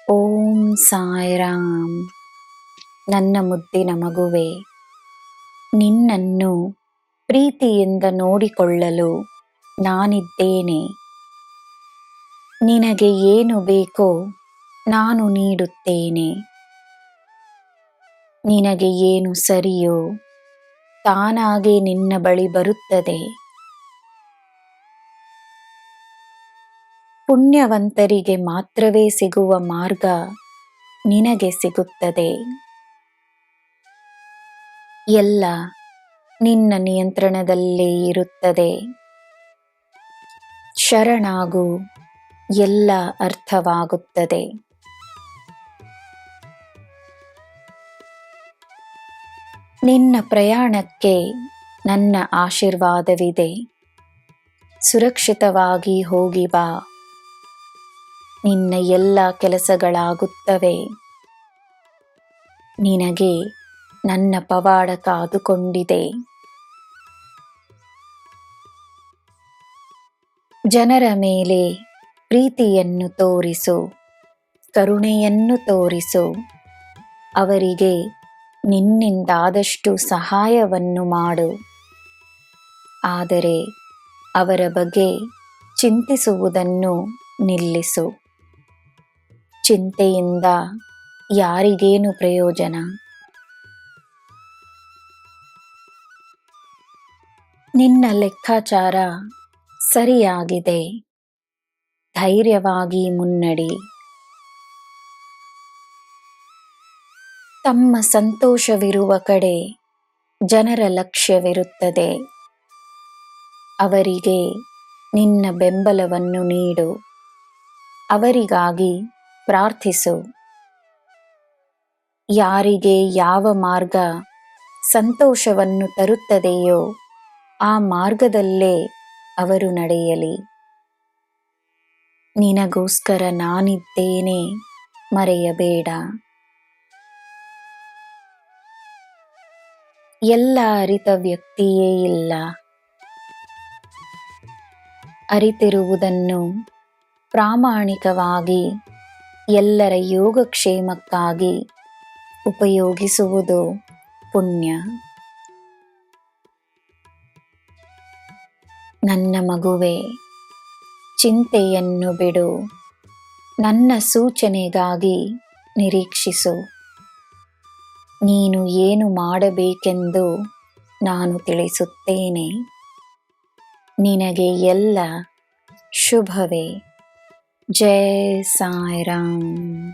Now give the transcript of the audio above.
ಓಂ ಸಾಯಿರಾಮ್. ನನ್ನ ಮುದ್ದಿನ ಮಗುವೆ, ನಿನ್ನನ್ನು ಪ್ರೀತಿಯಿಂದ ನೋಡಿಕೊಳ್ಳಲು ನಾನಿದ್ದೇನೆ. ನಿನಗೆ ಏನು ಬೇಕೋ ನಾನು ನೀಡುತ್ತೇನೆ. ನಿನಗೆ ಏನು ಸರಿಯೋ ತಾನಾಗೆ ನಿನ್ನ ಬಳಿ ಬರುತ್ತದೆ. ಪುಣ್ಯವಂತರಿಗೆ ಮಾತ್ರವೇ ಸಿಗುವ ಮಾರ್ಗ ನಿನಗೆ ಸಿಗುತ್ತದೆ. ಎಲ್ಲ ನಿನ್ನ ನಿಯಂತ್ರಣದಲ್ಲೇ ಇರುತ್ತದೆ. ಶರಣಾಗು, ಎಲ್ಲ ಅರ್ಥವಾಗುತ್ತದೆ. ನಿನ್ನ ಪ್ರಯಾಣಕ್ಕೆ ನನ್ನ ಆಶೀರ್ವಾದವಿದೆ. ಸುರಕ್ಷಿತವಾಗಿ ಹೋಗಿ ಬಾ. ನಿನ್ನ ಎಲ್ಲ ಕೆಲಸಗಳಾಗುತ್ತವೆ. ನಿನಗೆ ನನ್ನ ಪವಾಡ ಕಾದುಕೊಂಡಿದೆ. ಜನರ ಮೇಲೆ ಪ್ರೀತಿಯನ್ನು ತೋರಿಸು, ಕರುಣೆಯನ್ನು ತೋರಿಸು. ಅವರಿಗೆ ನಿನ್ನಿಂದಾದಷ್ಟು ಸಹಾಯವನ್ನು ಮಾಡು. ಆದರೆ ಅವರ ಬಗ್ಗೆ ಚಿಂತಿಸುವುದನ್ನು ನಿಲ್ಲಿಸು. ಚಿಂತೆಯಿಂದ ಯಾರಿಗೇನು ಪ್ರಯೋಜನ? ನಿನ್ನ ಲೆಕ್ಕಾಚಾರ ಸರಿಯಾಗಿದೆ. ಧೈರ್ಯವಾಗಿ ಮುನ್ನಡಿ. ತಮ್ಮ ಸಂತೋಷವಿರುವ ಕಡೆ ಜನರ ಲಕ್ಷ್ಯವಿರುತ್ತದೆ. ಅವರಿಗೆ ನಿನ್ನ ಬೆಂಬಲವನ್ನು ನೀಡು. ಅವರಿಗಾಗಿ ಪ್ರಾರ್ಥಿಸು. ಯಾರಿಗೆ ಯಾವ ಮಾರ್ಗ ಸಂತೋಷವನ್ನು ತರುತ್ತದೆಯೋ ಆ ಮಾರ್ಗದಲ್ಲೇ ಅವರು ನಡೆಯಲಿ. ನಿನಗೋಸ್ಕರ ನಾನಿದ್ದೇನೆ, ಮರೆಯಬೇಡ. ಎಲ್ಲ ಅರಿತ ವ್ಯಕ್ತಿಯೇ ಇಲ್ಲ. ಅರಿತಿರುವುದನ್ನು ಪ್ರಾಮಾಣಿಕವಾಗಿ ಎಲ್ಲರ ಯೋಗಕ್ಷೇಮಕ್ಕಾಗಿ ಉಪಯೋಗಿಸುವುದು ಪುಣ್ಯ. ನನ್ನ ಮಗುವೆ, ಚಿಂತೆಯನ್ನು ಬಿಡು. ನನ್ನ ಸೂಚನೆಗಾಗಿ ನಿರೀಕ್ಷಿಸು. ನೀನು ಏನು ಮಾಡಬೇಕೆಂದು ನಾನು ತಿಳಿಸುತ್ತೇನೆ. ನಿನಗೆ ಎಲ್ಲ ಶುಭವೇ. ಜೈ ಸಾಯಿರಾಮ್.